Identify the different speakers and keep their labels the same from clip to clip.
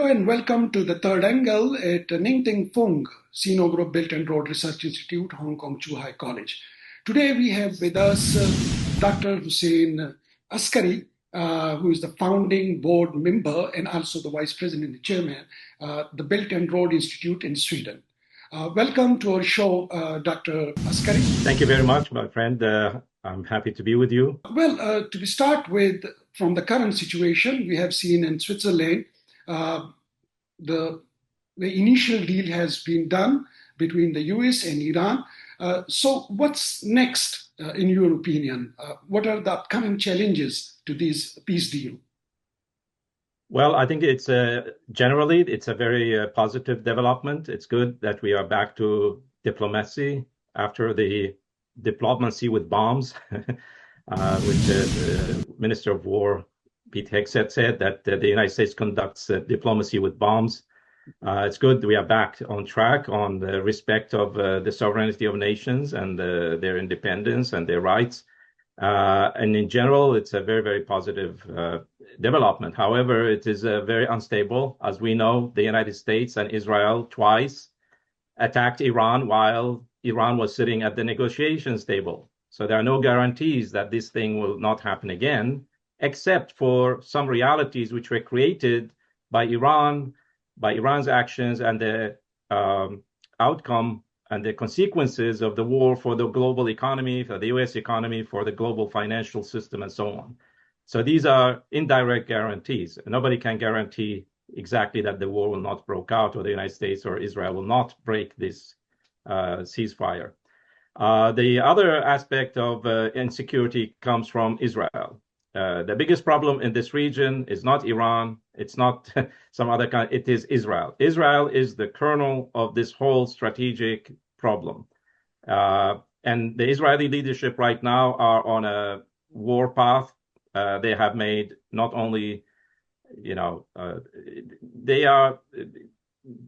Speaker 1: and welcome to the third angle at Ning Ting Fung, Sino Group Belt and Road Research Institute, Hong Kong Chuhai College. Today we have with us Dr. Hussein Askary, who is the founding board member and also the vice president and chairman, the Belt and Road Institute in Sweden. Welcome to our show, Dr. Askary.
Speaker 2: Thank you very much, my friend. I'm happy to be with you.
Speaker 1: Well, to start with, from the current situation, we have seen in Switzerland, the initial deal has been done between the US and Iran. So what's next, in your opinion? What are the upcoming challenges to this peace deal?
Speaker 2: Well, I think it's generally it's a very positive development. It's good that we are back to diplomacy after the diplomacy with bombs, which the Minister of War, Pete Hegseth, said that the United States conducts diplomacy with bombs. It's good we are back on track on the respect of the sovereignty of nations and their independence and their rights. And in general, it's a very, very positive development. However, it is very unstable. As we know, the United States and Israel twice attacked Iran while Iran was sitting at the negotiations table. So there are no guarantees that this thing will not happen again, except for some realities which were created by Iran, by Iran's actions and the outcome and the consequences of the war for the global economy, for the US economy, for the global financial system, and so on. So these are indirect guarantees. Nobody can guarantee exactly that the war will not break out or the United States or Israel will not break this ceasefire. The other aspect of insecurity comes from Israel. The biggest problem in this region is not Iran, it's not some other kind, it is Israel. Israel is the kernel of this whole strategic problem. And the Israeli leadership right now are on a war path. They have made not only, they are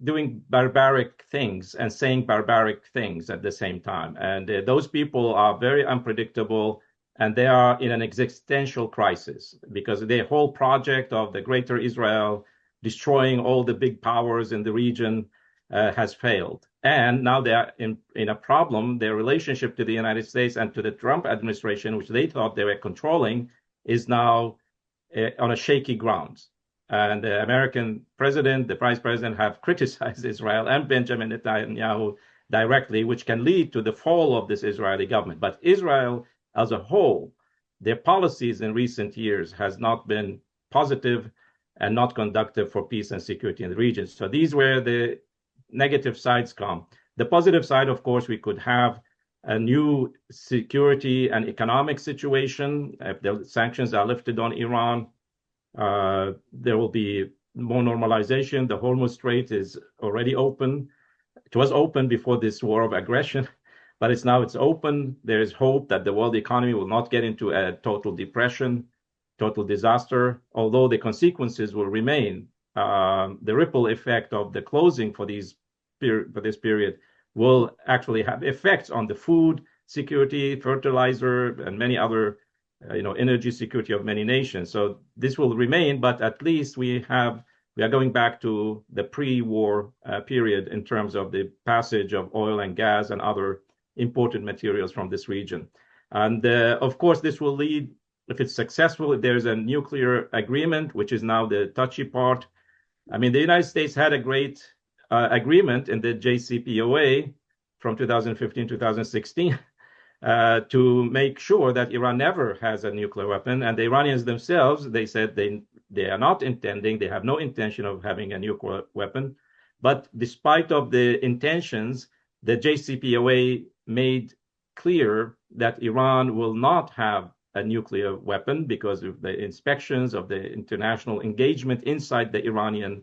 Speaker 2: doing barbaric things and saying barbaric things at the same time. And those people are very unpredictable. And they are in an existential crisis because the whole project of the Greater Israel, destroying all the big powers in the region, has failed. And now they are in a problem. Their relationship to the United States and to the Trump administration, which they thought they were controlling, is now on a shaky ground. And the American president, the vice president have criticized Israel and Benjamin Netanyahu directly, which can lead to the fall of this Israeli government. But Israel as a whole, their policies in recent years has not been positive and not conducive for peace and security in the region. So these were the negative sides come. The positive side, of course, we could have a new security and economic situation. If the sanctions are lifted on Iran, there will be more normalization. The Hormuz Strait is already open. It was open before this war of aggression. But it's open. There is hope that the world economy will not get into a total depression, total disaster, although the consequences will remain. The ripple effect of the closing for this period will actually have effects on the food security, fertilizer, and many other, energy security of many nations. So this will remain, but at least we are going back to the pre-war period in terms of the passage of oil and gas and other imported materials from this region. And of course, this will lead, if it's successful, if there's a nuclear agreement, which is now the touchy part. I mean, the United States had a great agreement in the JCPOA from 2015, 2016, to make sure that Iran never has a nuclear weapon. And the Iranians themselves, they said they are not intending, they have no intention of having a nuclear weapon. But despite of the intentions, the JCPOA made clear that Iran will not have a nuclear weapon because of the inspections of the international engagement inside the Iranian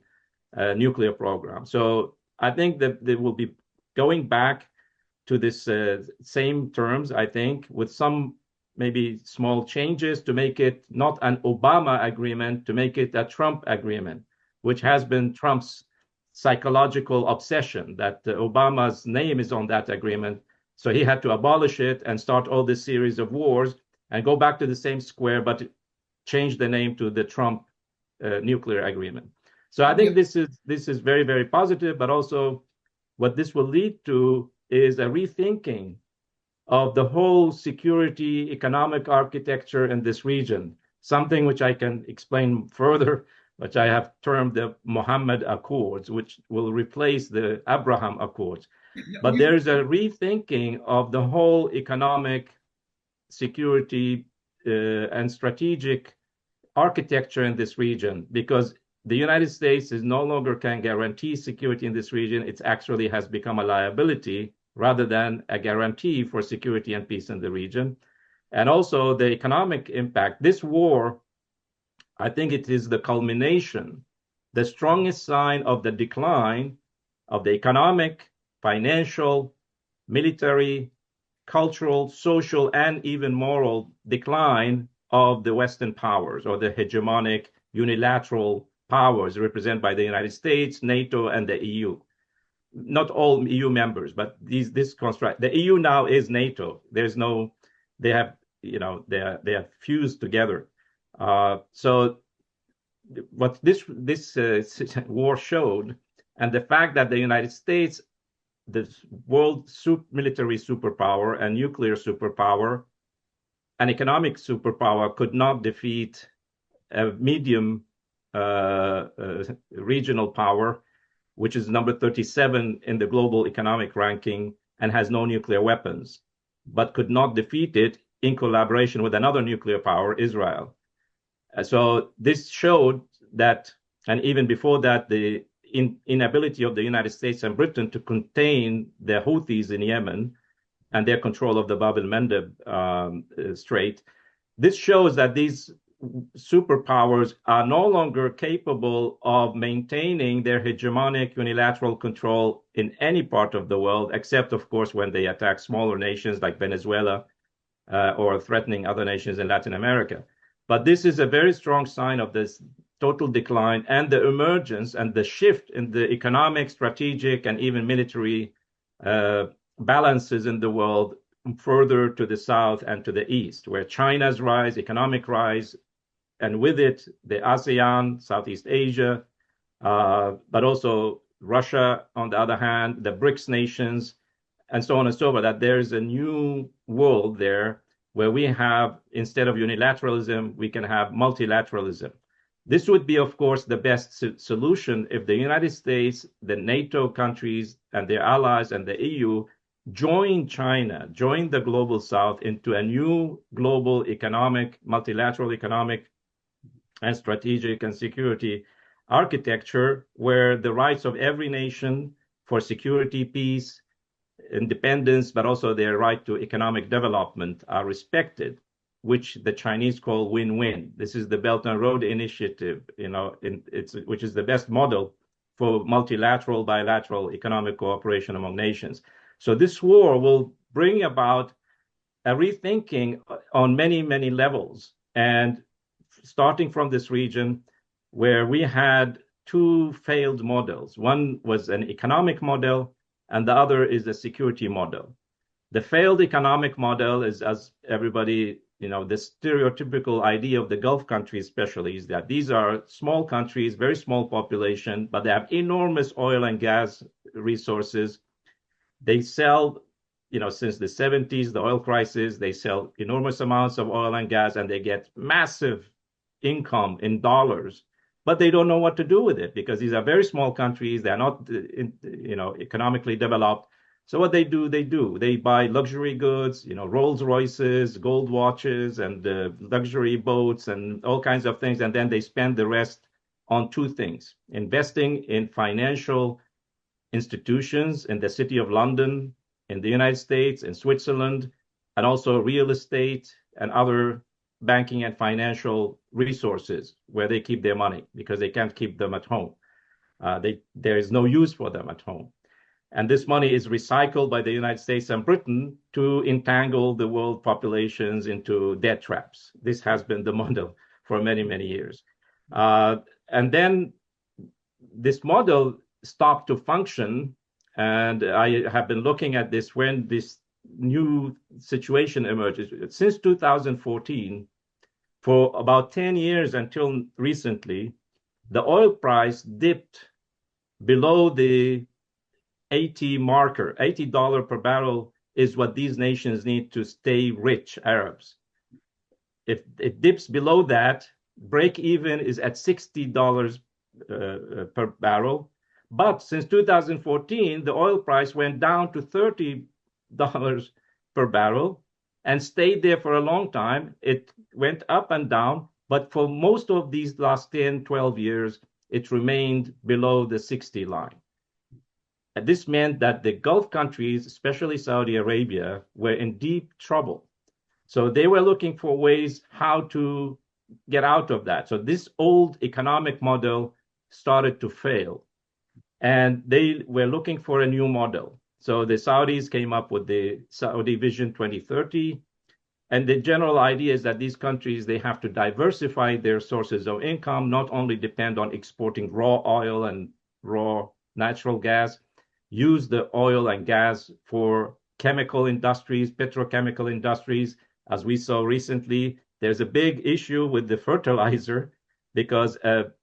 Speaker 2: nuclear program. So I think that they will be going back to this same terms, I think, with some maybe small changes to make it not an Obama agreement, to make it a Trump agreement, which has been Trump's psychological obsession, that Obama's name is on that agreement. So he had to abolish it and start all this series of wars and go back to the same square, but change the name to the Trump nuclear agreement. So I think
Speaker 1: Yep.
Speaker 2: this is very, very positive, but also what this will lead to is a rethinking of the whole security economic architecture in this region, something which I can explain further, which I have termed the Mohammad Accords, which will replace the Abraham Accords.
Speaker 1: Yeah,
Speaker 2: But there's a rethinking of the whole economic security and strategic architecture in this region, because the United States is no longer can guarantee security in this region. It actually has become a liability rather than a guarantee for security and peace in the region. And also the economic impact. This war, I think it is the culmination, the strongest sign of the decline of the economic, financial, military, cultural, social, and even moral decline of the Western powers or the hegemonic unilateral powers represented by the United States, NATO, and the EU. Not all EU members, but this construct. The EU now is NATO. There's no, they have, they have fused together. So what this war showed, and the fact that the United States, the world military superpower and nuclear superpower, an economic superpower, could not defeat a medium regional power, which is number 37 in the global economic ranking and has no nuclear weapons, but could not defeat it in collaboration with another nuclear power, Israel. So this showed that, and even before that, the inability of the United States and Britain to contain the Houthis in Yemen and their control of the Bab el-Mandeb Strait. This shows that these superpowers are no longer capable of maintaining their hegemonic unilateral control in any part of the world, except, of course, when they attack smaller nations like Venezuela or threatening other nations in Latin America. But this is a very strong sign of this total decline and the emergence and the shift in the economic, strategic, and even military balances in the world further to the south and to the east, where China's rise, economic rise, and with it, the ASEAN, Southeast Asia, but also Russia, on the other hand, the BRICS nations, and so on and so forth, that there's a new world there where we have, instead of unilateralism, we can have multilateralism. This would be, of course, the best solution if the United States, the NATO countries, and their allies and the EU join China, join the global south into a new global economic, multilateral economic and strategic and security architecture where the rights of every nation for security, peace, independence, but also their right to economic development are respected, which the Chinese call win-win. This is the Belt and Road Initiative, which is the best model for multilateral, bilateral economic cooperation among nations. So this war will bring about a rethinking on many, many levels. And starting from this region where we had two failed models. One was an economic model, and the other is a security model. The failed economic model is, as everybody, the stereotypical idea of the Gulf countries especially is that these are small countries, very small population, but they have enormous oil and gas resources. They sell, since the 70s, the oil crisis, they sell enormous amounts of oil and gas, and they get massive income in dollars, but they don't know what to do with it because these are very small countries. They're not, economically developed. So what they they buy luxury goods, Rolls Royces, gold watches, and luxury boats, and all kinds of things, and then they spend the rest on two things: investing in financial institutions in the city of London, in the United States, in Switzerland, and also real estate and other banking and financial resources where they keep their money because they can't keep them at home. There is no use for them at home. And this money is recycled by the United States and Britain to entangle the world populations into debt traps. This has been the model for many, many years. And then this model stopped to function. And I have been looking at this when this new situation emerges. Since 2014, for about 10 years until recently, the oil price dipped below the 80 marker. $80 per barrel is what these nations need to stay rich, Arabs. If it dips below that, break even is at $60 per barrel. But since 2014, the oil price went down to $30 per barrel and stayed there for a long time. It went up and down, but for most of these last 10, 12 years, it remained below the 60 line. And this meant that the Gulf countries, especially Saudi Arabia, were in deep trouble. So they were looking for ways how to get out of that. So this old economic model started to fail, and they were looking for a new model. So the Saudis came up with the Saudi Vision 2030. And the general idea is that these countries, they have to diversify their sources of income, not only depend on exporting raw oil and raw natural gas, use the oil and gas for chemical industries, petrochemical industries. As we saw recently, there's a big issue with the fertilizer because the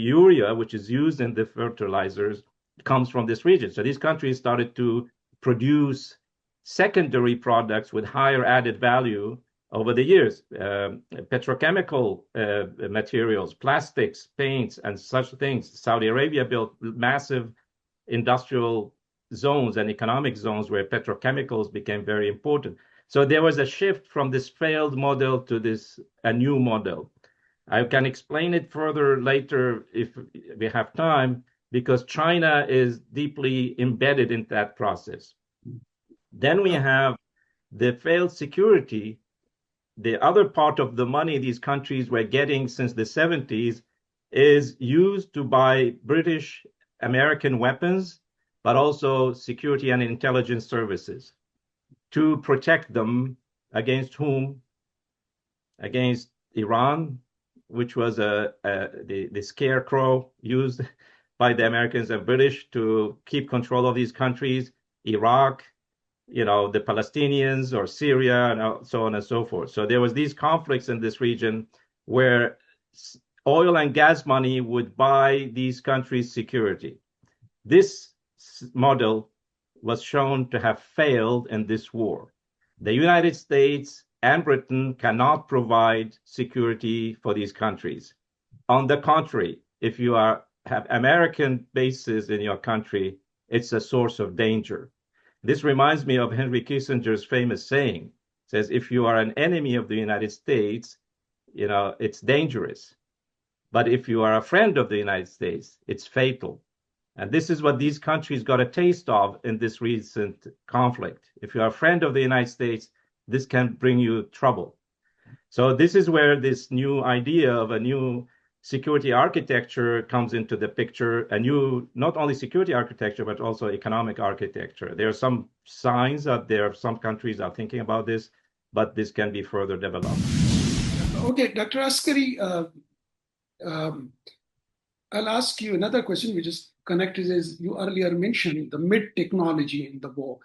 Speaker 2: urea, which is used in the fertilizers, comes from this region. So these countries started to produce secondary products with higher added value over the years, petrochemical materials, plastics, paints, and such things. Saudi Arabia built massive industrial zones and economic zones where petrochemicals became very important. So there was a shift from this failed model to a new model. I can explain it further later if we have time, because China is deeply embedded in that process. Then we have the failed security. The other part of the money these countries were getting since the 70s is used to buy British, American weapons, but also security and intelligence services to protect them against whom? Against Iran, which was the scarecrow used by the Americans and British to keep control of these countries, Iraq, the Palestinians or Syria, and so on and so forth. So there was these conflicts in this region where oil and gas money would buy these countries' security. This model was shown to have failed in this war. The United States and Britain cannot provide security for these countries. On the contrary, if you have American bases in your country, it's a source of danger. This reminds me of Henry Kissinger's famous saying. It says, if you are an enemy of the United States, it's dangerous. But if you are a friend of the United States, it's fatal. And this is what these countries got a taste of in this recent conflict. If you are a friend of the United States, this can bring you trouble. So this is where this new idea of a new security architecture comes into the picture, a new, not only security architecture, but also economic architecture. There are some signs that some countries are thinking about this, but this can be further developed.
Speaker 1: Okay, Dr. Askary, I'll ask you another question which is connected, as you earlier mentioned, the mid-technology in the war.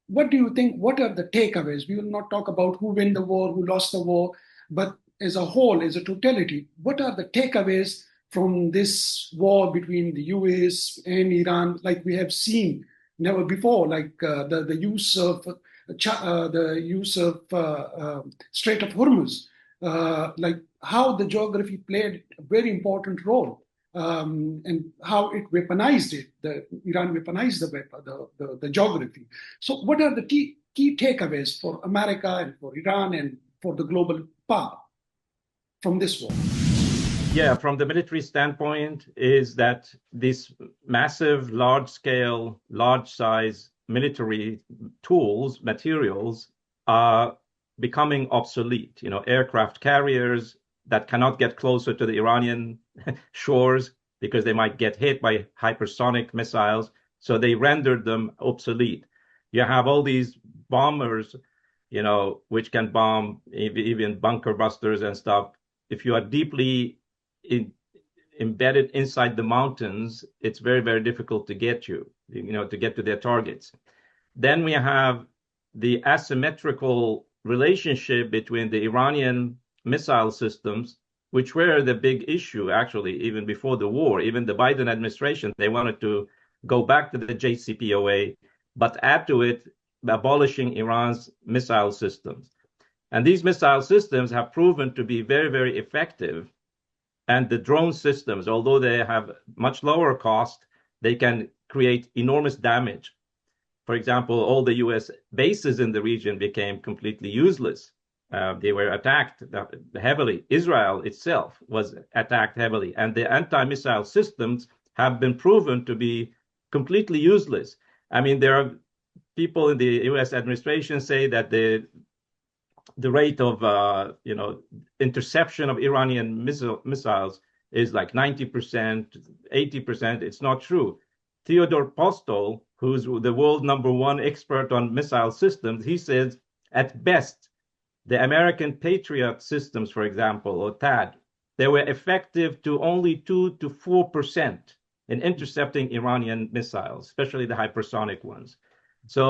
Speaker 1: What do you think, what are the takeaways? We will not talk about who won the war, who lost the war, but as a whole, as a totality, what are the takeaways from this war between the US and Iran, like we have seen never before, like the use of Strait of Hormuz, like how the geography played a very important role, and how it weaponized it. Iran weaponized the geography. So, what are the key takeaways for America and for Iran and for the global power from this war?
Speaker 2: Yeah, from the military standpoint, is that these massive, large-scale, large-size military tools, materials, are becoming obsolete. Aircraft carriers that cannot get closer to the Iranian shores because they might get hit by hypersonic missiles. So they rendered them obsolete. You have all these bombers, which can bomb even bunker busters and stuff. If you are deeply embedded inside the mountains, it's very, very difficult to get to get to their targets. Then we have the asymmetrical relationship between the Iranian missile systems, which were the big issue, actually, even before the war. Even the Biden administration, they wanted to go back to the JCPOA, but add to it abolishing Iran's missile systems. And these missile systems have proven to be very, very effective. And the drone systems, although they have much lower cost, they can create enormous damage. For example, all the US bases in the region became completely useless. They were attacked heavily. Israel itself was attacked heavily. And the anti-missile systems have been proven to be completely useless. I mean, there are people in the US administration say that the rate of interception of Iranian missiles is like 90%, 80%. It's not true. Theodore Postol, who's the world #1 expert on missile systems, he says, at best, the American Patriot systems, for example, or THAAD, they were effective to only 2 to 4% in intercepting Iranian missiles, especially the hypersonic ones. So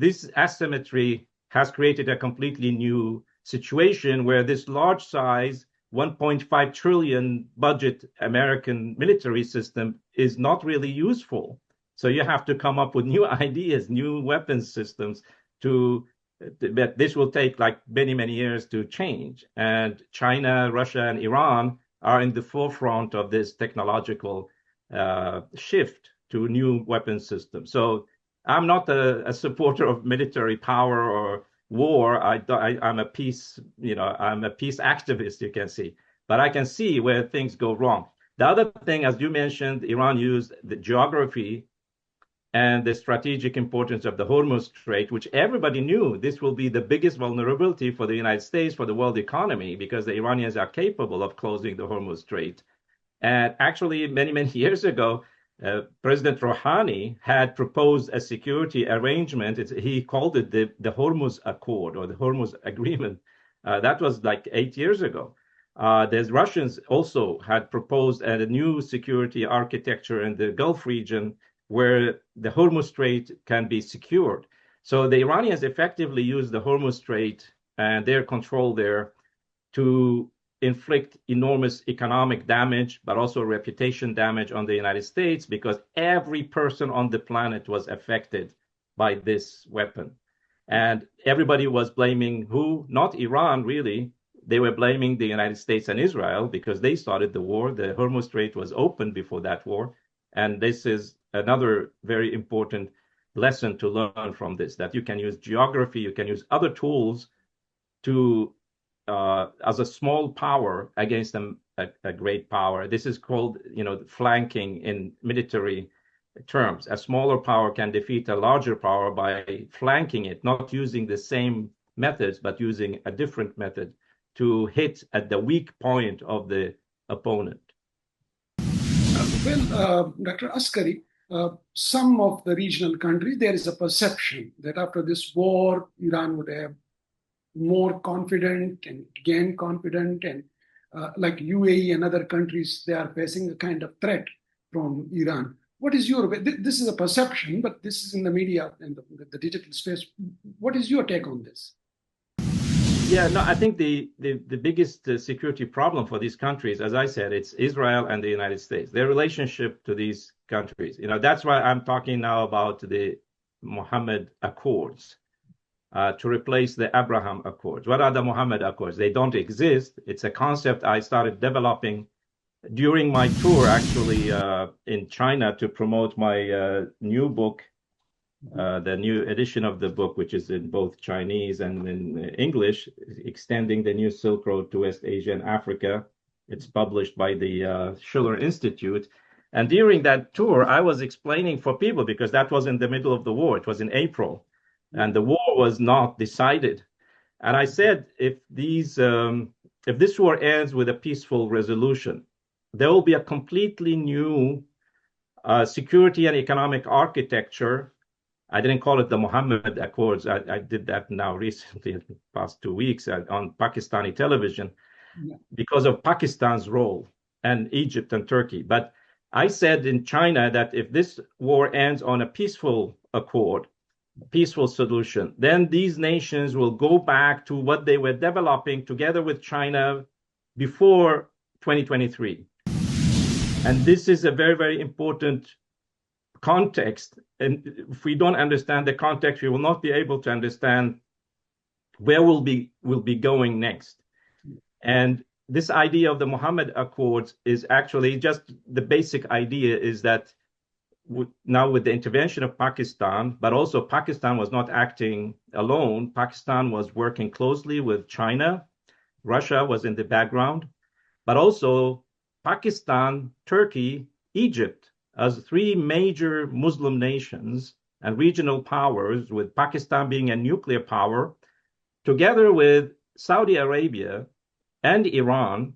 Speaker 2: this asymmetry has created a completely new situation where this large size, 1.5 trillion budget American military system is not really useful. So you have to come up with new ideas, new weapons systems but this will take like many, many years to change. And China, Russia, and Iran are in the forefront of this technological shift to new weapon systems. So I'm not a supporter of military power or war. I'm a peace, I'm a peace activist, you can see. But I can see where things go wrong. The other thing, as you mentioned, Iran used the geography and the strategic importance of the Hormuz Strait, which everybody knew this will be the biggest vulnerability for the United States, for the world economy, because the Iranians are capable of closing the Hormuz Strait. And actually, many, many years ago, President Rouhani had proposed a security arrangement. He called it the Hormuz Accord or the Hormuz Agreement. That was like 8 years ago. The Russians also had proposed a new security architecture in the Gulf region where the Hormuz Strait can be secured. So the Iranians effectively used the Hormuz Strait and their control there to inflict enormous economic damage, but also reputation damage on the United States, because every person on the planet was affected by this weapon. And everybody was blaming who? Not Iran, really. They were blaming the United States and Israel because they started the war. The Hormuz Strait was open before that war. And this is another very important lesson to learn from this, that you can use geography, you can use other tools to as a small power against a great power. This is called, flanking in military terms. A smaller power can defeat a larger power by flanking it, not using the same methods, but using a different method to hit at the weak point of the opponent.
Speaker 1: Dr. Askary, some of the regional countries, there is a perception that after this war, Iran would have more confident and gain confident, and like UAE and other countries, they are facing a kind of threat from Iran. What is your, this is a perception, but this is in the media and the digital space. What is your take on this?
Speaker 2: Yeah, no, I think the biggest security problem for these countries, as I said, it's Israel and the United States, their relationship to these countries. That's why I'm talking now about the Mohammad Accords to replace the Abraham Accords. What are the Mohammad Accords? They don't exist. It's a concept I started developing during my tour, actually, in China to promote my new book, the new edition of the book, which is in both Chinese and in English, Extending the New Silk Road to West Asia and Africa. It's published by the Schiller Institute. And during that tour, I was explaining for people, because that was in the middle of the war. It was in April, and the war was not decided. And I said, if this war ends with a peaceful resolution, there will be a completely new security and economic architecture. I didn't call it the Mohammed Accords. I did that now recently, in the past 2 weeks on Pakistani television, because of Pakistan's role, and Egypt and Turkey. But I said in China that if this war ends on a peaceful accord, a peaceful solution, then these nations will go back to what they were developing together with China before 2023. And this is a very, very important context. And if we don't understand the context, we will not be able to understand where we'll be going next. And this idea of the Mohammad Accords is actually just the basic idea is that now with the intervention of Pakistan, but also Pakistan was not acting alone. Pakistan was working closely with China. Russia was in the background, but also Pakistan, Turkey, Egypt as three major Muslim nations and regional powers, with Pakistan being a nuclear power, together with Saudi Arabia and Iran,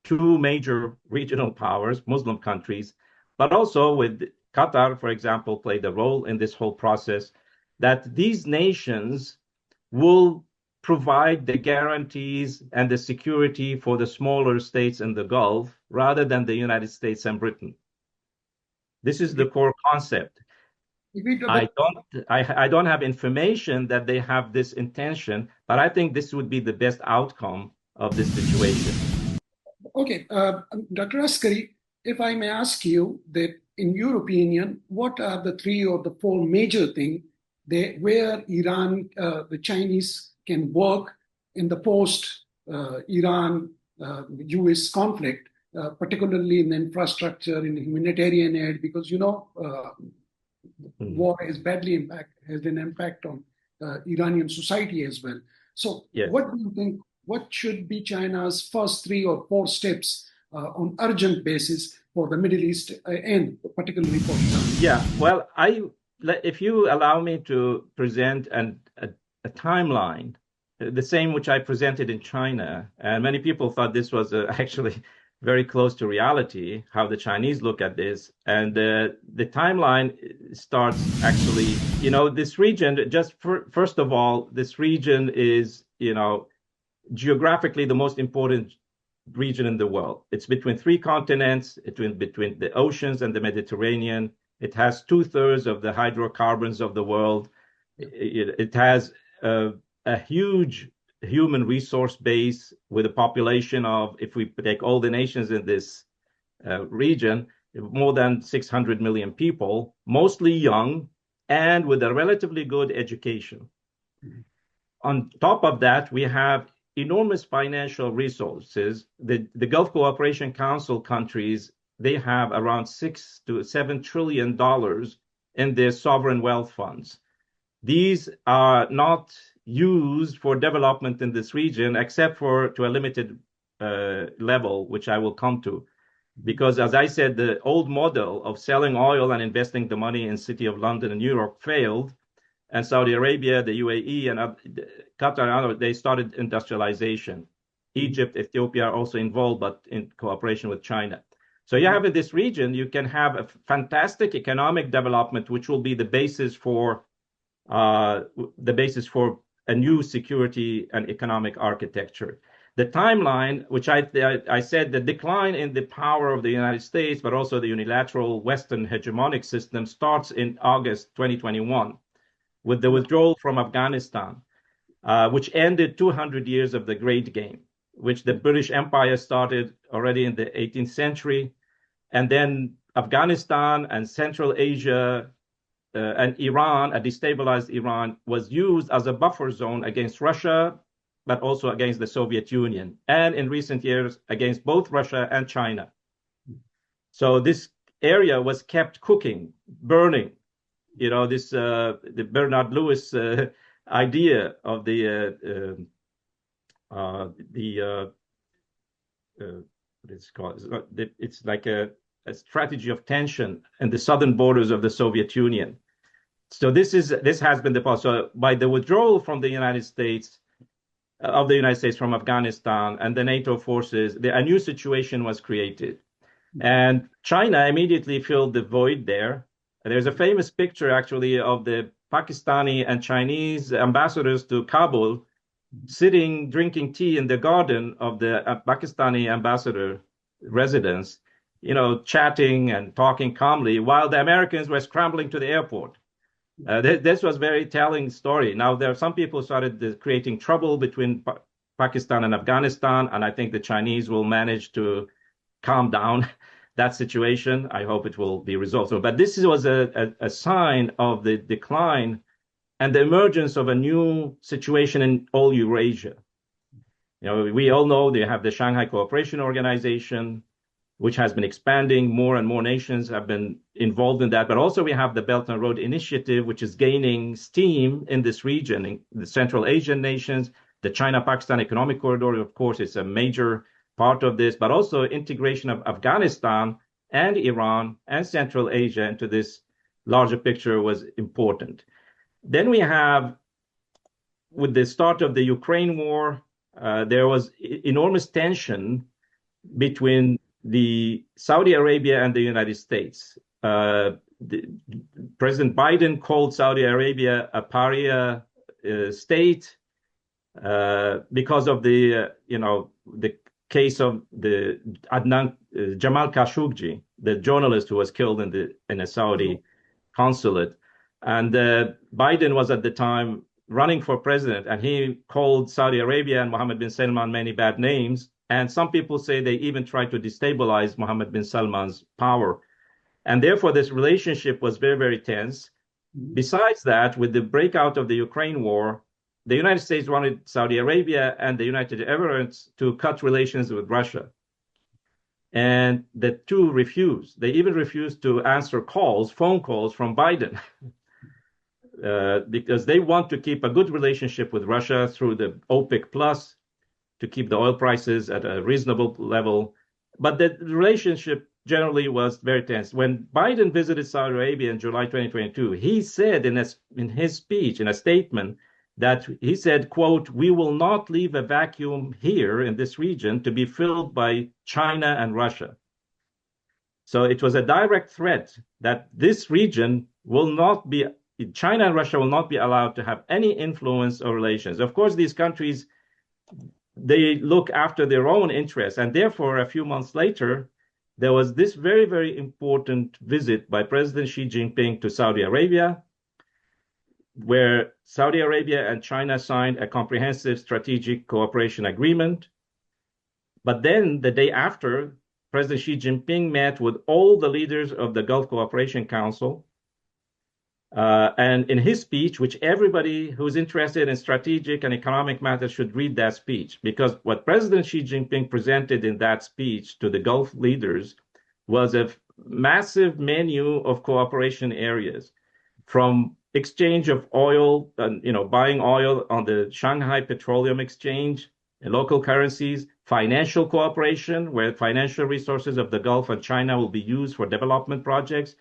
Speaker 2: two major regional powers, Muslim countries, but also with Qatar, for example, played a role in this whole process, that these nations will provide the guarantees and the security for the smaller states in the Gulf rather than the United States and Britain. This is the core concept. I don't have information that they have this intention, but I think this would be the best outcome of this situation.
Speaker 1: Okay, Dr. Askary, if I may ask you that in your opinion, what are the 3 or the 4 major things where Iran, the Chinese can work in the post-Iran US conflict, particularly in the infrastructure, in humanitarian aid, because war has an impact on Iranian society as well. So yes. What do you think, what should be China's first 3 or 4 steps on urgent basis for the Middle East and particularly for Iran?
Speaker 2: Yeah, well, if you allow me to present a timeline, the same which I presented in China, and many people thought this was actually very close to reality, how the Chinese look at this. And the timeline starts actually, this region, first of all, this region is, geographically the most important region in the world. It's between 3 continents, between the oceans and the Mediterranean. It has 2/3 of the hydrocarbons of the world. It has a huge human resource base with a population of, if we take all the nations in this region, more than 600 million people, mostly young and with a relatively good education. Mm-hmm. On top of that, we have enormous financial resources. The Gulf Cooperation Council countries, they have around $6 to $7 trillion in their sovereign wealth funds. These are not used for development in this region, except to a limited level, which I will come to. Because as I said, the old model of selling oil and investing the money in City of London and New York failed. And Saudi Arabia, the UAE, and Qatar, they started industrialization. Egypt, Ethiopia are also involved, but in cooperation with China. So you have in this region, you can have a fantastic economic development, which will be the basis for a new security and economic architecture. The timeline, which I said, the decline in the power of the United States, but also the unilateral Western hegemonic system, starts in August 2021 with the withdrawal from Afghanistan, which ended 200 years of the Great Game, which the British Empire started already in the 18th century. And then Afghanistan and Central Asia and Iran, a destabilized Iran, was used as a buffer zone against Russia, but also against the Soviet Union, and in recent years against both Russia and China. So this area was kept cooking, burning. The Bernard Lewis idea of what it's called. It's like a strategy of tension in the southern borders of the Soviet Union. So this has been the policy. So by the withdrawal from the United States, from Afghanistan and the NATO forces, a new situation was created. And China immediately filled the void there. There's a famous picture, actually, of the Pakistani and Chinese ambassadors to Kabul sitting, drinking tea in the garden of the Pakistani ambassador residence, chatting and talking calmly, while the Americans were scrambling to the airport. This was a very telling story. Now, there are some people started creating trouble between Pakistan and Afghanistan, and I think the Chinese will manage to calm down that situation. I hope it will be resolved. So, but this was a sign of the decline and the emergence of a new situation in all Eurasia. We all know they have the Shanghai Cooperation Organization, which has been expanding. More and more nations have been involved in that. But also we have the Belt and Road Initiative, which is gaining steam in this region, in the Central Asian nations. The China-Pakistan Economic Corridor, of course, is a major part of this, but also integration of Afghanistan and Iran and Central Asia into this larger picture was important. Then we have, with the start of the Ukraine war, there was enormous tension between the Saudi Arabia and the United States. President Biden called Saudi Arabia a pariah state because of the case of the Jamal Khashoggi, the journalist who was killed in a Saudi consulate. And Biden was at the time running for president, and he called Saudi Arabia and Mohammed bin Salman many bad names. And some people say they even tried to destabilize Mohammed bin Salman's power. And therefore, this relationship was very, very tense. Besides that, with the breakout of the Ukraine war, the United States wanted Saudi Arabia and the United Emirates to cut relations with Russia. And the two refused. They even refused to answer phone calls from Biden, because they want to keep a good relationship with Russia through the OPEC Plus, to keep the oil prices at a reasonable level. But the relationship generally was very tense. When Biden visited Saudi Arabia in July 2022, he said in his speech, in a statement, that he said, quote, "We will not leave a vacuum here in this region to be filled by China and Russia." So it was a direct threat that this region will not be, China and Russia will not be allowed to have any influence or relations. Of course, these countries, they look after their own interests. And therefore, a few months later, there was this very, very important visit by President Xi Jinping to Saudi Arabia, where Saudi Arabia and China signed a comprehensive strategic cooperation agreement. But then the day after, President Xi Jinping met with all the leaders of the Gulf Cooperation Council. And in his speech, which everybody who's interested in strategic and economic matters should read that speech, because what President Xi Jinping presented in that speech to the Gulf leaders was a massive menu of cooperation areas, from exchange of oil, buying oil on the Shanghai Petroleum Exchange, in local currencies, financial cooperation, where financial resources of the Gulf and China will be used for development projects,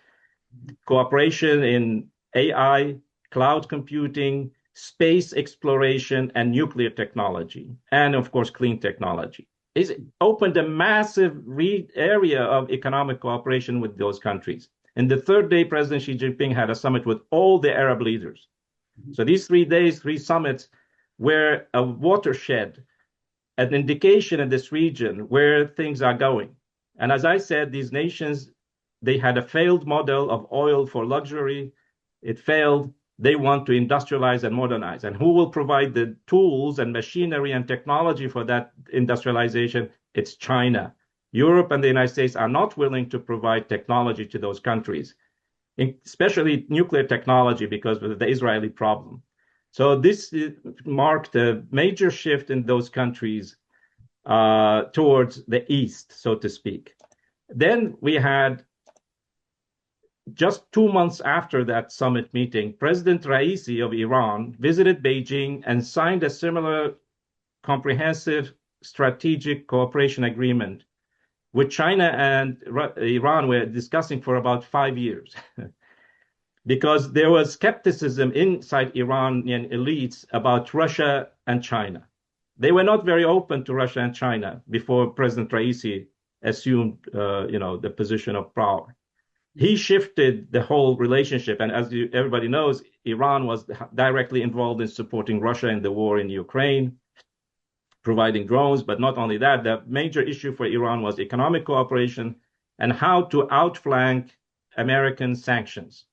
Speaker 2: cooperation in AI, cloud computing, space exploration, and nuclear technology, and of course, clean technology. It's opened a massive area of economic cooperation with those countries. And the third day, President Xi Jinping had a summit with all the Arab leaders. So these 3 days, 3 summits, were a watershed, an indication in this region where things are going. And as I said, these nations, they had a failed model of oil for luxury. It failed. They want to industrialize and modernize. And who will provide the tools and machinery and technology for that industrialization? It's China. Europe and the United States are not willing to provide technology to those countries, especially nuclear technology, because of the Israeli problem. So this marked a major shift in those countries towards the east, so to speak. Then we had, just 2 months after that summit meeting, President Raisi of Iran visited Beijing and signed a similar comprehensive strategic cooperation agreement, which China and Iran were discussing for about 5 years. Because there was skepticism inside Iranian elites about Russia and China. They were not very open to Russia and China before President Raisi assumed the position of power. He shifted the whole relationship. And as everybody knows, Iran was directly involved in supporting Russia in the war in Ukraine, providing drones. But not only that, the major issue for Iran was economic cooperation and how to outflank American sanctions.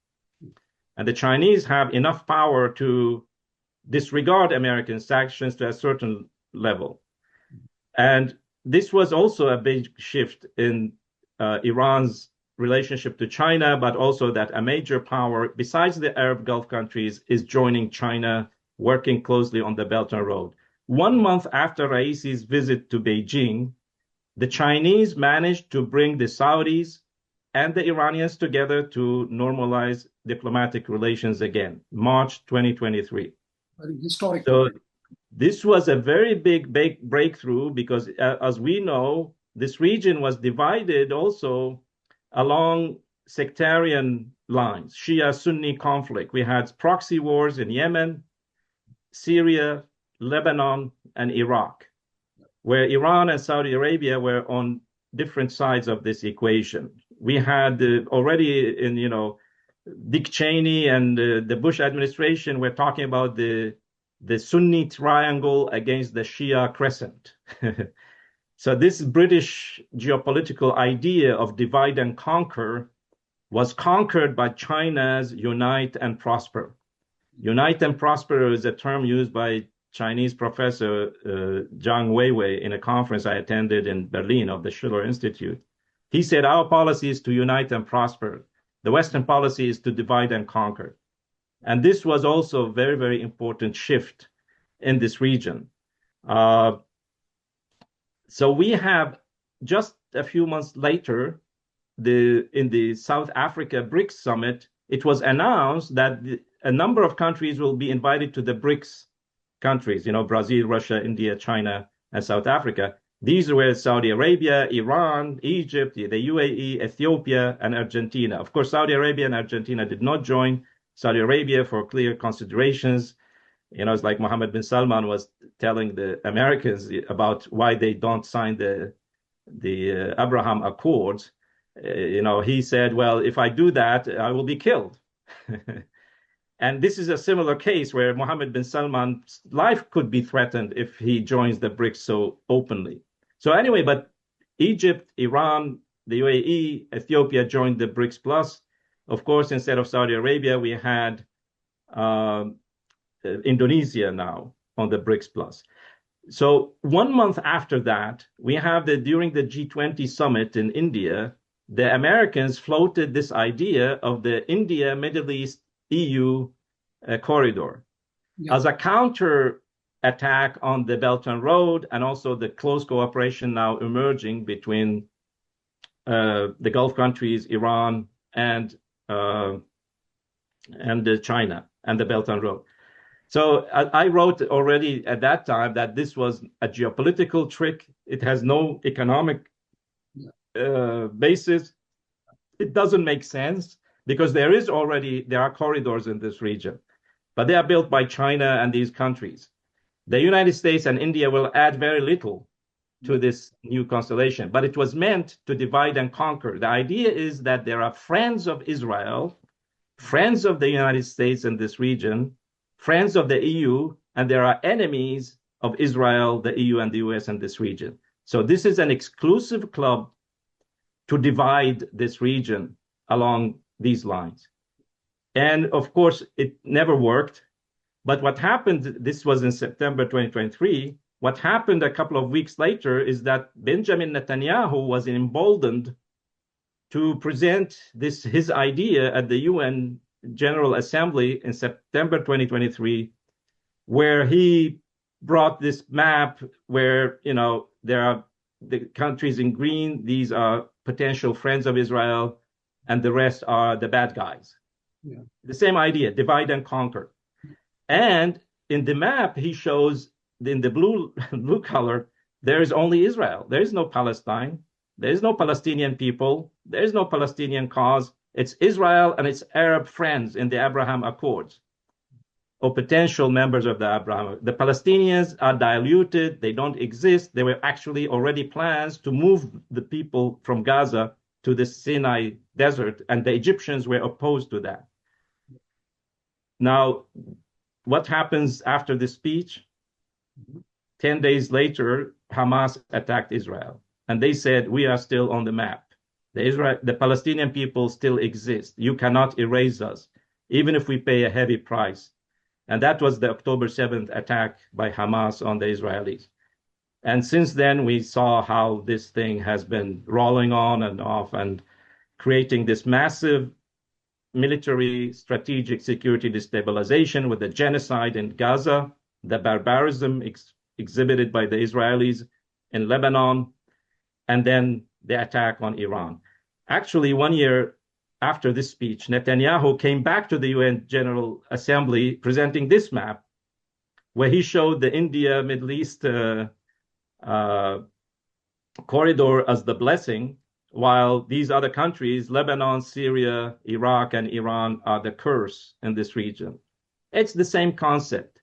Speaker 2: And the Chinese have enough power to disregard American sanctions to a certain level. And this was also a big shift in Iran's relationship to China, but also that a major power, besides the Arab Gulf countries, is joining China, working closely on the Belt and Road. 1 month after Raisi's visit to Beijing, the Chinese managed to bring the Saudis and the Iranians together to normalize diplomatic relations again, March 2023.
Speaker 1: Historic.
Speaker 2: So this was a very big breakthrough because, as we know, this region was divided also along sectarian lines, Shia-Sunni conflict. We had proxy wars in Yemen, Syria, Lebanon, and Iraq, where Iran and Saudi Arabia were on different sides of this equation. We had already in, Dick Cheney and the Bush administration were talking about the Sunni triangle against the Shia crescent. So this British geopolitical idea of divide and conquer was conquered by China's unite and prosper. Unite and prosper is a term used by Chinese professor Zhang Weiwei in a conference I attended in Berlin of the Schiller Institute. He said, our policy is to unite and prosper. The Western policy is to divide and conquer. And this was also a very, very important shift in this region. So we have just a few months later, in the South Africa BRICS summit, it was announced that a number of countries will be invited to the BRICS countries, Brazil, Russia, India, China, and South Africa. These were Saudi Arabia, Iran, Egypt, the UAE, Ethiopia, and Argentina. Of course, Saudi Arabia and Argentina did not join. Saudi Arabia for clear considerations. It's like Mohammed bin Salman was telling the Americans about why they don't sign the Abraham Accords. He said, well, if I do that, I will be killed. And this is a similar case where Mohammed bin Salman's life could be threatened if he joins the BRICS so openly. So anyway, but Egypt, Iran, the UAE, Ethiopia joined the BRICS Plus. Of course, instead of Saudi Arabia, we had Indonesia now on the BRICS Plus. So 1 month after that, we have during the G20 summit in India, the Americans floated this idea of the India, Middle East, EU corridor as a counter attack on the Belt and Road, and also the close cooperation now emerging between the Gulf countries, Iran, and China, and the Belt and Road. So I wrote already at that time that this was a geopolitical trick. It has no economic basis. It doesn't make sense because there are corridors in this region, but they are built by China and these countries. The United States and India will add very little to this new constellation, but it was meant to divide and conquer. The idea is that there are friends of Israel, friends of the United States in this region, friends of the EU, and there are enemies of Israel, the EU, and the US in this region. So this is an exclusive club to divide this region along these lines. And of course, it never worked. But what happened, this was in September 2023, what happened a couple of weeks later is that Benjamin Netanyahu was emboldened to present his idea at the UN General Assembly in September 2023, where he brought this map where, there are the countries in green, these are potential friends of Israel, and the rest are the bad guys. Yeah. The same idea, divide and conquer. And in the map, he shows in the blue color, there is only Israel. There is no Palestine. There is no Palestinian people. There is no Palestinian cause. It's Israel and its Arab friends in the Abraham Accords, or potential members of the Abraham. The Palestinians are diluted. They don't exist. There were actually already plans to move the people from Gaza to the Sinai desert, and the Egyptians were opposed to that. Now, what happens after the speech? 10 days later, Hamas attacked Israel, and they said, we are still on the map. The Palestinian people still exist. You cannot erase us, even if we pay a heavy price. And that was the October 7th attack by Hamas on the Israelis. And since then, we saw how this thing has been rolling on and off and creating this massive military strategic security destabilization with the genocide in Gaza, the barbarism exhibited by the Israelis in Lebanon, and then the attack on Iran. Actually, 1 year after this speech, Netanyahu came back to the UN General Assembly presenting this map, where he showed the India Middle East corridor as the blessing, while these other countries, Lebanon, Syria, Iraq, and Iran, are the curse in this region. It's the same concept.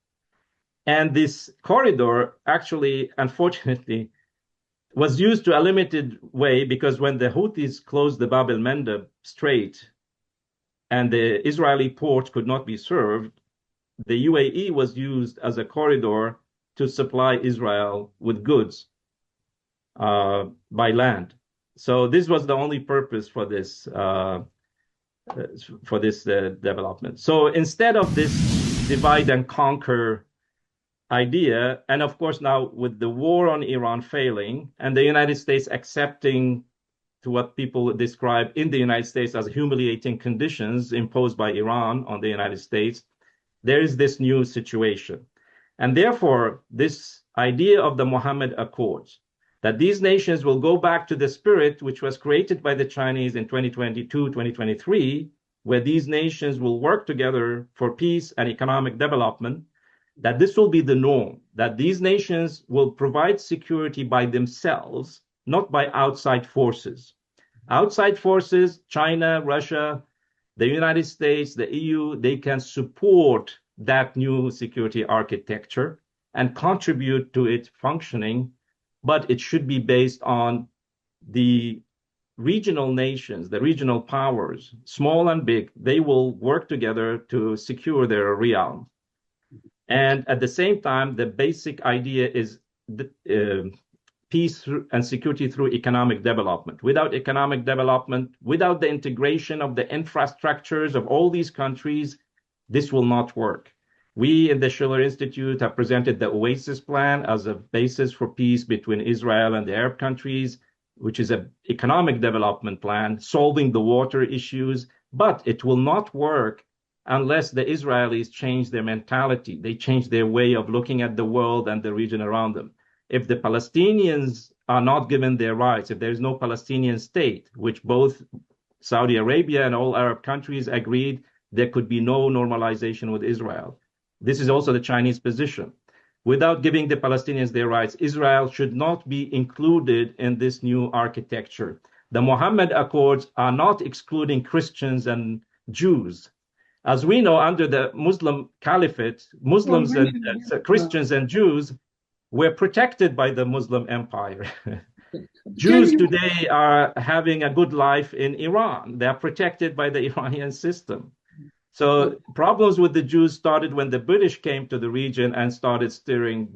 Speaker 2: And this corridor actually, unfortunately, was used to a limited way, because when the Houthis closed the Bab el-Mandeb Strait and the Israeli port could not be served, the UAE was used as a corridor to supply Israel with goods by land. So this was the only purpose for this development. So instead of this divide and conquer idea, and of course now with the war on Iran failing and the United States accepting to what people describe in the United States as humiliating conditions imposed by Iran on the United States, there is this new situation. And therefore, this idea of the Mohammad Accords, that these nations will go back to the spirit which was created by the Chinese in 2022, 2023, where these nations will work together for peace and economic development, that this will be the norm, that these nations will provide security by themselves, not by outside forces. Outside forces, China, Russia, the United States, the EU, they can support that new security architecture and contribute to its functioning, but it should be based on the regional nations, the regional powers, small and big. They will work together to secure their realm. And at the same time, the basic idea is peace and security through economic development. Without economic development, without the integration of the infrastructures of all these countries, this will not work. We in the Schiller Institute have presented the Oasis Plan as a basis for peace between Israel and the Arab countries, which is an economic development plan, solving the water issues, but it will not work unless the Israelis change their mentality. They change their way of looking at the world and the region around them. If the Palestinians are not given their rights, if there is no Palestinian state, which both Saudi Arabia and all Arab countries agreed, there could be no normalization with Israel. This is also the Chinese position. Without giving the Palestinians their rights, Israel should not be included in this new architecture. The Mohammed Accords are not excluding Christians and Jews. As we know, under the Muslim Caliphate, Muslims and Christians and Jews were protected by the Muslim Empire. Jews today are having a good life in Iran. They are protected by the Iranian system. So problems with the Jews started when the British came to the region and started stirring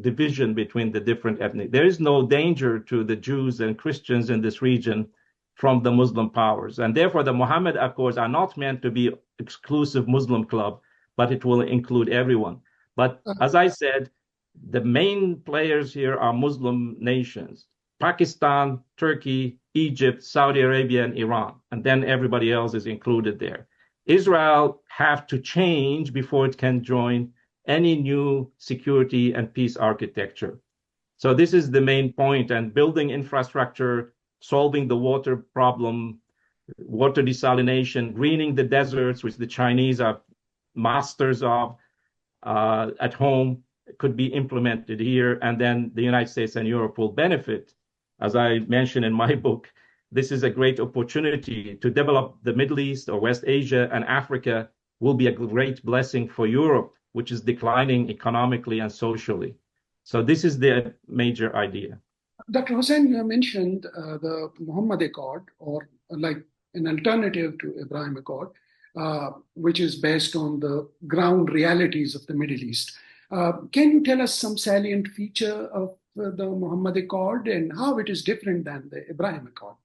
Speaker 2: division between the different ethnic. There is no danger to the Jews and Christians in this region from the Muslim powers. And therefore, the Mohammed Accords are not meant to be exclusive Muslim club, but it will include everyone. But as I said, the main players here are Muslim nations: Pakistan, Turkey, Egypt, Saudi Arabia, and Iran. And then everybody else is included there. Israel have to change before it can join any new security and peace architecture. So this is the main point, and building infrastructure, solving the water problem, water desalination, greening the deserts, which the Chinese are masters of at home, could be implemented here. And then the United States and Europe will benefit. As I mentioned in my book, this is a great opportunity to develop the Middle East or West Asia, and Africa will be a great blessing for Europe, which is declining economically and socially. So this is the major idea.
Speaker 1: Dr. Hussein, you mentioned the Muhammad Accord, or like an alternative to Abraham Accord, which is based on the ground realities of the Middle East. Can you tell us some salient feature of the Muhammad Accord and how it is different than the Abraham Accord?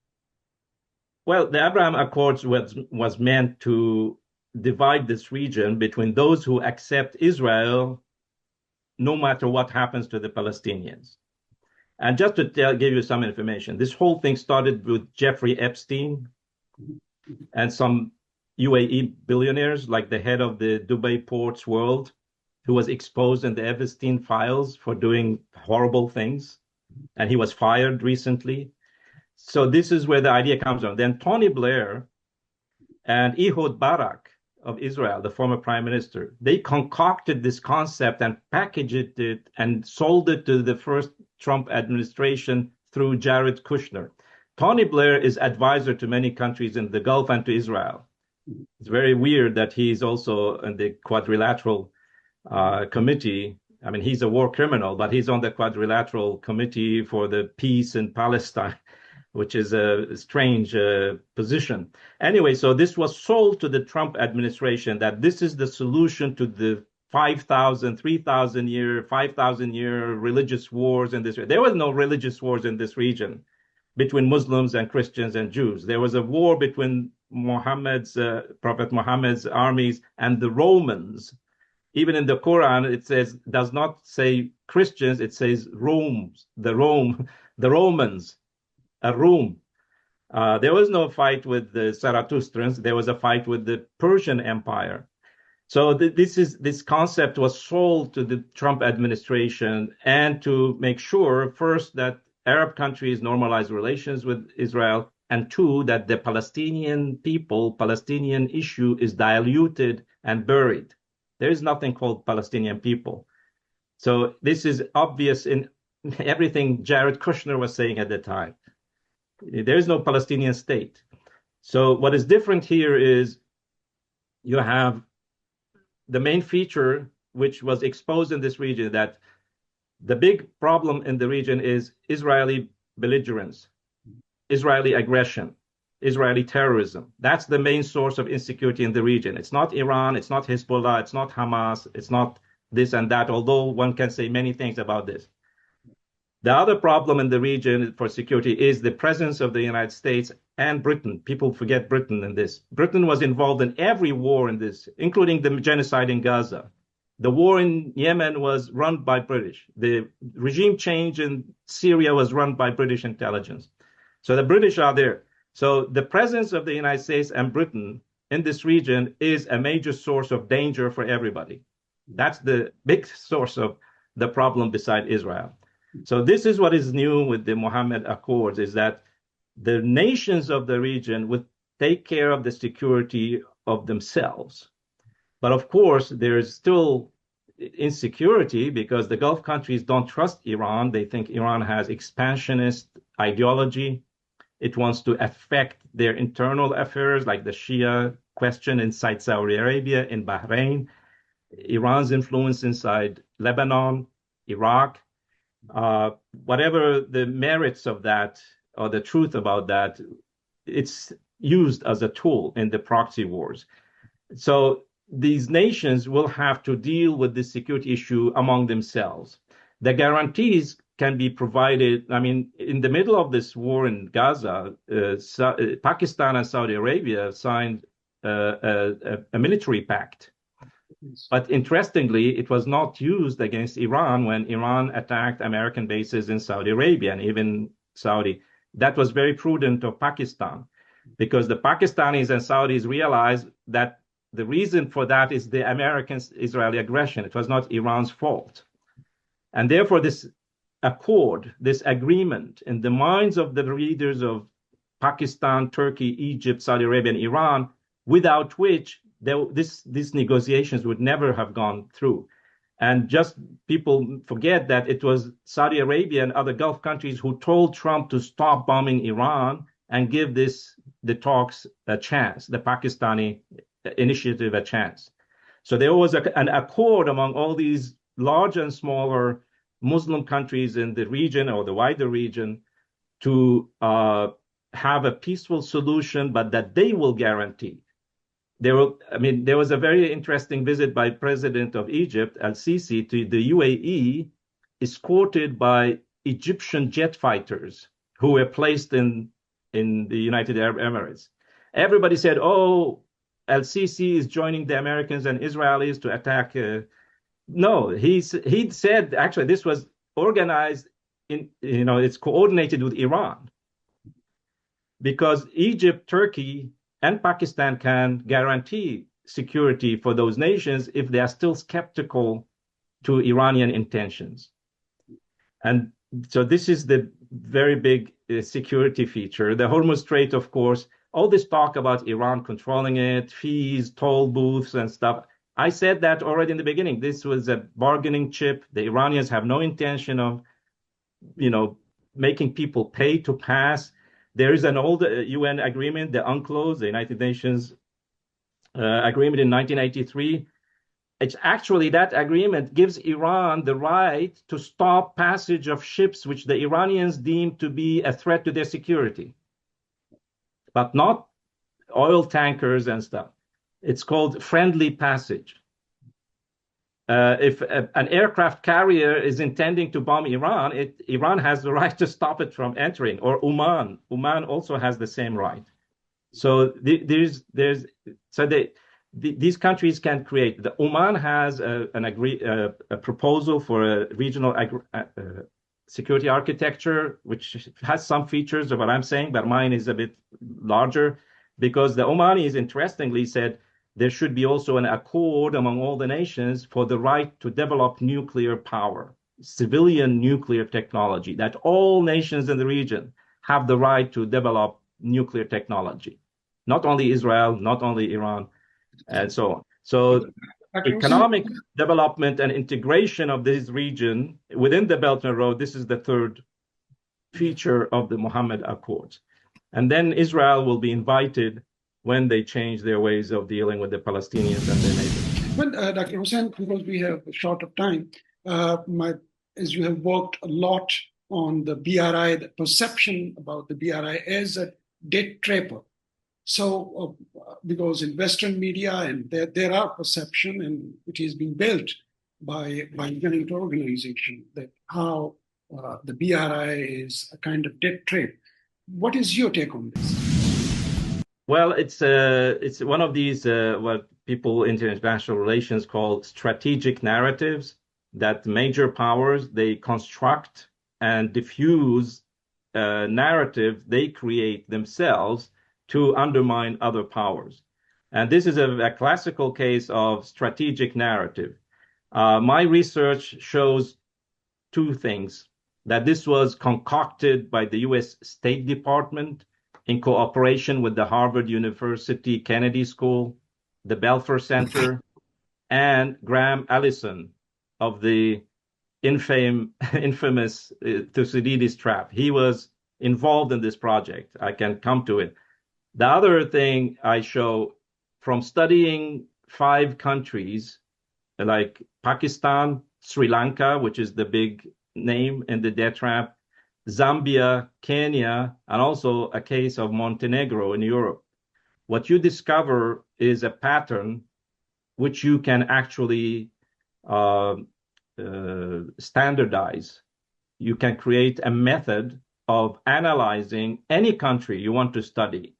Speaker 2: Well, the Abraham Accords was meant to divide this region between those who accept Israel no matter what happens to the Palestinians. And just to give you some information, this whole thing started with Jeffrey Epstein and some UAE billionaires, like the head of the Dubai Ports World, who was exposed in the Epstein files for doing horrible things. And he was fired recently. So this is where the idea comes from. Then Tony Blair and Ehud Barak of Israel, the former prime minister, they concocted this concept and packaged it and sold it to the first Trump administration through Jared Kushner. Tony Blair is advisor to many countries in the Gulf and to Israel. It's very weird that he's also in the Quadrilateral Committee. I mean, he's a war criminal, but he's on the Quadrilateral Committee for the Peace in Palestine, which is a strange position. Anyway, so this was sold to the Trump administration that this is the solution to the 5,000, 3,000 year, 5,000 year religious wars in this. There was no religious wars in this region between Muslims and Christians and Jews. There was a war between Prophet Muhammad's armies and the Romans. Even in the Quran, it does not say Christians, it says the Romans, a Rome. There was no fight with the Zarathustrans. There was a fight with the Persian Empire. So this concept was sold to the Trump administration and to make sure, first, that Arab countries normalize relations with Israel, and two, that the Palestinian issue is diluted and buried. There is nothing called Palestinian people. So this is obvious in everything Jared Kushner was saying at the time. There is no Palestinian state. So what is different here is you have the main feature, which was exposed in this region, that the big problem in the region is Israeli belligerence, Israeli aggression, Israeli terrorism. That's the main source of insecurity in the region. It's not Iran, it's not Hezbollah, it's not Hamas, it's not this and that, although one can say many things about this. The other problem in the region for security is the presence of the United States and Britain. People forget Britain in this. Britain was involved in every war in this, including the genocide in Gaza. The war in Yemen was run by British. The regime change in Syria was run by British intelligence. So the British are there. So the presence of the United States and Britain in this region is a major source of danger for everybody. That's the big source of the problem beside Israel. So this is what is new with the Mohammad Accords, is that the nations of the region would take care of the security of themselves. But of course, there is still insecurity because the Gulf countries don't trust Iran. They think Iran has expansionist ideology. It wants to affect their internal affairs, like the Shia question inside Saudi Arabia, in Bahrain, Iran's influence inside Lebanon, Iraq. Whatever the merits of that or the truth about that, it's used as a tool in the proxy wars. So these nations will have to deal with this security issue among themselves. The guarantees can be provided. I mean, in the middle of this war in Gaza, Pakistan and Saudi Arabia signed a military pact. But interestingly, it was not used against Iran when Iran attacked American bases in Saudi Arabia and even Saudi. That was very prudent of Pakistan, because the Pakistanis and Saudis realized that the reason for that is the American-Israeli aggression. It was not Iran's fault. And therefore, this accord, this agreement, in the minds of the leaders of Pakistan, Turkey, Egypt, Saudi Arabia, and Iran, without which these negotiations would never have gone through. And just people forget that it was Saudi Arabia and other Gulf countries who told Trump to stop bombing Iran and give the talks a chance, the Pakistani initiative a chance. So there was an accord among all these large and smaller Muslim countries in the region or the wider region to have a peaceful solution, but that they will guarantee. There was a very interesting visit by President of Egypt, Al-Sisi, to the UAE, escorted by Egyptian jet fighters who were placed in the United Arab Emirates. Everybody said, oh, Al-Sisi is joining the Americans and Israelis to attack. No, he said, actually, this was organized it's coordinated with Iran, because Egypt, Turkey, and Pakistan can guarantee security for those nations if they are still skeptical to Iranian intentions. And so this is the very big security feature. The Hormuz Strait, of course, all this talk about Iran controlling it, fees, toll booths and stuff. I said that already in the beginning. This was a bargaining chip. The Iranians have no intention of, making people pay to pass. There is an old UN agreement, the UNCLOS, the United Nations agreement in 1983. It's actually that agreement gives Iran the right to stop passage of ships which the Iranians deem to be a threat to their security, but not oil tankers and stuff. It's called friendly passage. If an aircraft carrier is intending to bomb Iran, Iran has the right to stop it from entering, or Oman. Oman also has the same right. So these countries can create. The Oman has a proposal for a regional security architecture, which has some features of what I'm saying, but mine is a bit larger, because the Omanis, interestingly, said there should be also an accord among all the nations for the right to develop nuclear power, civilian nuclear technology, that all nations in the region have the right to develop nuclear technology, not only Israel, not only Iran, and so on. So economic development and integration of this region within the Belt and Road, this is the third feature of the Mohammad Accords. And then Israel will be invited when they change their ways of dealing with the Palestinians and their neighbors.
Speaker 1: Well, Dr. Hussein, because we have a short of time, as you have worked a lot on the BRI, the perception about the BRI as a debt trapper. So, because in Western media, and there are perception, and it is being built by United Organization, that how the BRI is a kind of debt trap. What is your take on this?
Speaker 2: Well, it's one of these what people in international relations call strategic narratives, that major powers, they construct and diffuse narrative they create themselves to undermine other powers. And this is a classical case of strategic narrative. My research shows two things: that this was concocted by the US State Department in cooperation with the Harvard University Kennedy School, the Belfer Center, and Graham Allison of the infamous Thucydides trap. He was involved in this project. I can come to it. The other thing I show, from studying 5 countries like Pakistan, Sri Lanka, which is the big name in the debt trap, Zambia, Kenya, and also a case of Montenegro in Europe, what you discover is a pattern which you can actually standardize. You can create a method of analyzing any country you want to study.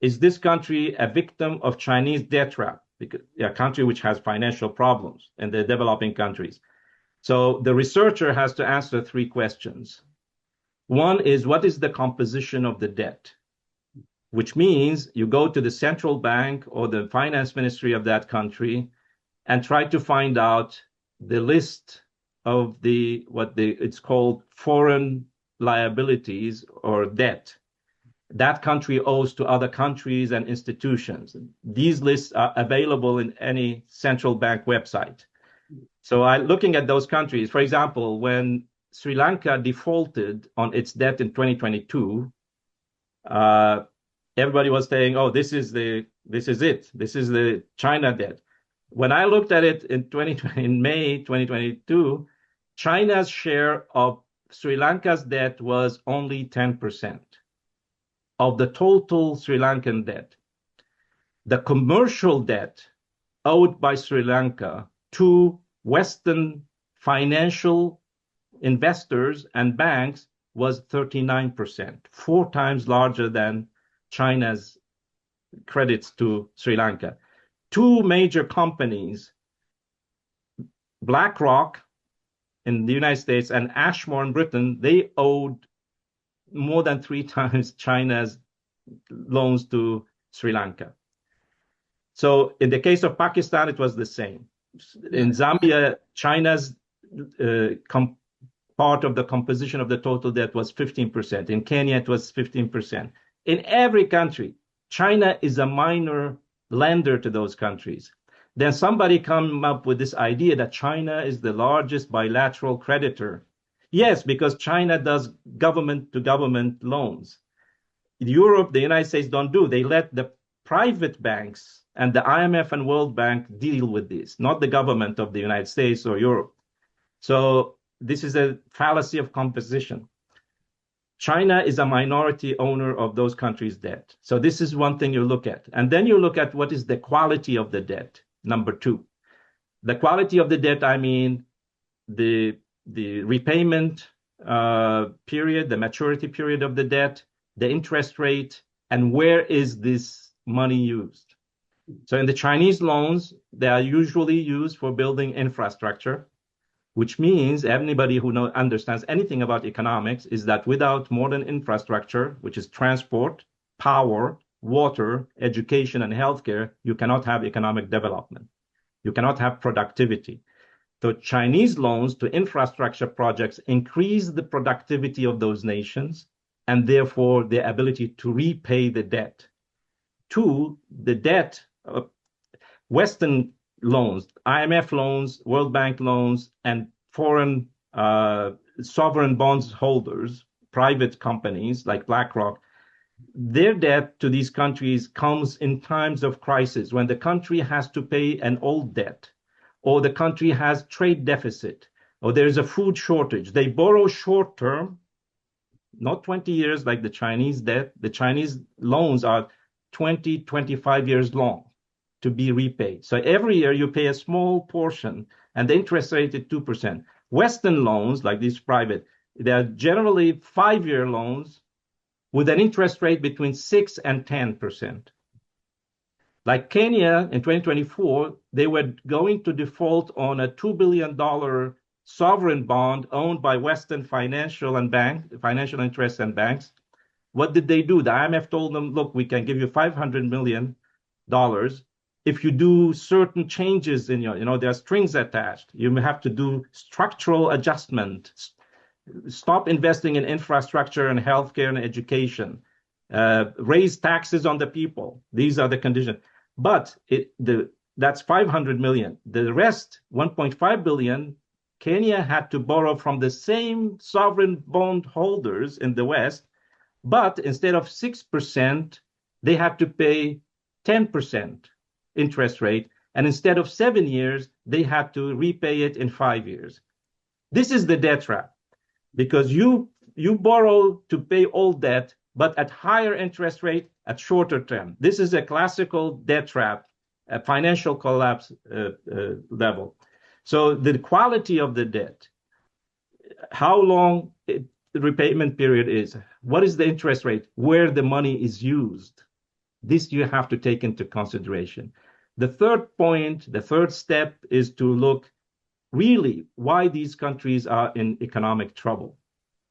Speaker 2: Is this country a victim of Chinese debt trap? Because a country which has financial problems in the developing countries. So the researcher has to answer 3 questions. One is, what is the composition of the debt? Which means you go to the central bank or the finance ministry of that country and try to find out the list of it's called foreign liabilities or debt that country owes to other countries and institutions. These lists are available in any central bank website. So looking at those countries, for example, when Sri Lanka defaulted on its debt in 2022, everybody was saying, "Oh, this is it. This is the China debt." When I looked at it in May 2022, China's share of Sri Lanka's debt was only 10% of the total Sri Lankan debt. The commercial debt owed by Sri Lanka to Western financial investors and banks was 39%, 4 times larger than China's credits to Sri Lanka. 2 major companies, BlackRock in the United States and Ashmore in Britain, they owed more than 3 times China's loans to Sri Lanka. So in the case of Pakistan, it was the same. In Zambia, China's part of the composition of the total debt was 15%. In Kenya, it was 15%. In every country, China is a minor lender to those countries. Then somebody come up with this idea that China is the largest bilateral creditor. Yes, because China does government-to-government loans. In Europe, the United States don't do. They let the private banks and the IMF and World Bank deal with this, not the government of the United States or Europe. So this is a fallacy of composition. China is a minority owner of those countries' debt. So this is one thing you look at. And then you look at what is the quality of the debt, number 2. The quality of the debt, I mean the repayment period, the maturity period of the debt, the interest rate, and where is this money used. So in the Chinese loans, they are usually used for building infrastructure, which means anybody who understands anything about economics is that without modern infrastructure, which is transport, power, water, education, and healthcare, you cannot have economic development. You cannot have productivity. So Chinese loans to infrastructure projects increase the productivity of those nations and therefore their ability to repay the debt. 2, the debt, Western loans, IMF loans, World Bank loans, and foreign sovereign bonds holders, private companies like BlackRock, their debt to these countries comes in times of crisis when the country has to pay an old debt, or the country has trade deficit, or there's a food shortage. They borrow short term, not 20 years like the Chinese debt. The Chinese loans are 20, 25 years long to be repaid. So every year you pay a small portion and the interest rate is 2%. Western loans, like these private, they are generally 5-year loans with an interest rate between 6 and 10%. Like Kenya in 2024, they were going to default on a $2 billion sovereign bond owned by Western financial interests and banks. What did they do? The IMF told them, look, we can give you $500 million if you do certain changes in your, there are strings attached. You have to do structural adjustment, stop investing in infrastructure and healthcare and education, raise taxes on the people. These are the conditions. But that's 500 million. The rest, 1.5 billion, Kenya had to borrow from the same sovereign bond holders in the West, but instead of 6%, they had to pay 10% interest rate, and instead of 7 years, they had to repay it in 5 years. This is the debt trap, because you borrow to pay old debt, but at higher interest rate at shorter term. This is a classical debt trap, a financial collapse level. So the quality of the debt, how long the repayment period is, what is the interest rate, where the money is used, this you have to take into consideration. The third point, the third step is to look really why these countries are in economic trouble,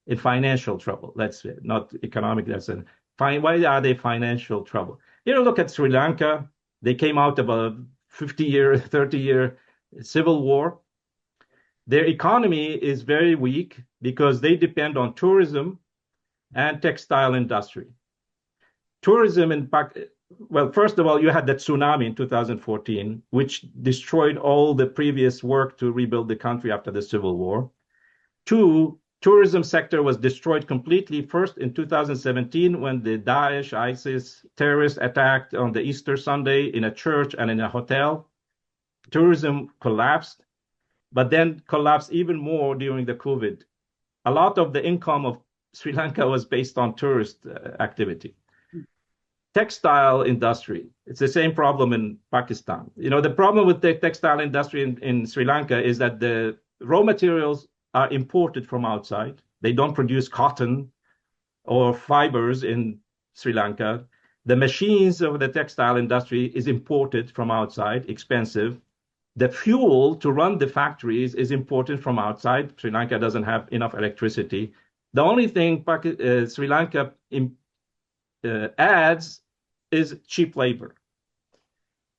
Speaker 2: in financial trouble, let's say, not economic, why are they financial trouble? Look at Sri Lanka. They came out of a 50-year, 30-year civil war. Their economy is very weak because they depend on tourism and textile industry. Tourism well, first of all, you had that tsunami in 2014, which destroyed all the previous work to rebuild the country after the civil war. 2, tourism sector was destroyed completely. First in 2017, when the Daesh, ISIS terrorists attacked on the Easter Sunday in a church and in a hotel. Tourism collapsed, but then collapsed even more during the COVID. A lot of the income of Sri Lanka was based on tourist activity. Textile industry, it's the same problem in Pakistan. The problem with the textile industry in Sri Lanka is that the raw materials are imported from outside. They don't produce cotton or fibers in Sri Lanka. The machines of the textile industry is imported from outside, expensive. The fuel to run the factories is imported from outside. Sri Lanka doesn't have enough electricity. The only thing Sri Lanka adds is cheap labor.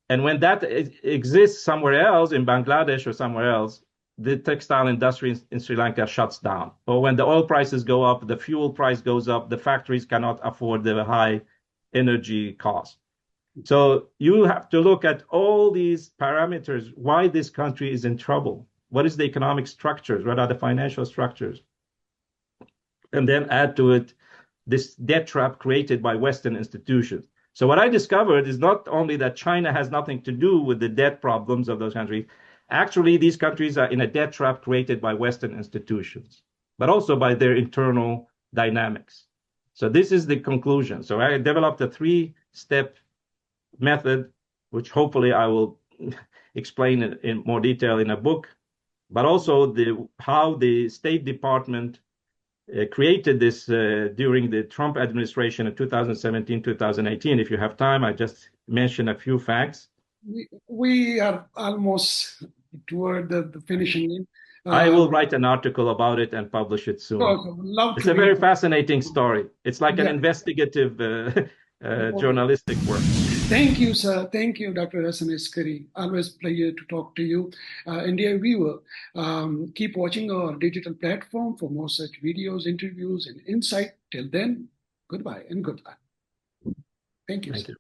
Speaker 2: And when that exists somewhere else, in Bangladesh or somewhere else, the textile industry in Sri Lanka shuts down. Or when the oil prices go up, the fuel price goes up, the factories cannot afford the high energy cost. So you have to look at all these parameters, why this country is in trouble. What is the economic structures? What are the financial structures? And then add to it this debt trap created by Western institutions. So what I discovered is not only that China has nothing to do with the debt problems of those countries. Actually, these countries are in a debt trap created by Western institutions, but also by their internal dynamics. So this is the conclusion. So I developed a 3-step method, which hopefully I will explain in more detail in a book, but also how the State Department created this during the Trump administration in 2017, 2018. If you have time, I just mention a few facts.
Speaker 1: We are almost toward the finishing line.
Speaker 2: I will write an article about it and publish it soon. It's a very fascinating story. It's like an investigative journalistic work.
Speaker 1: Thank you, sir. Thank you, Dr. Hussein Askary. Always pleasure to talk to you. Dear viewer, keep watching our digital platform for more such videos, interviews, and insight. Till then, goodbye and good luck. Thank you.
Speaker 2: Thank you.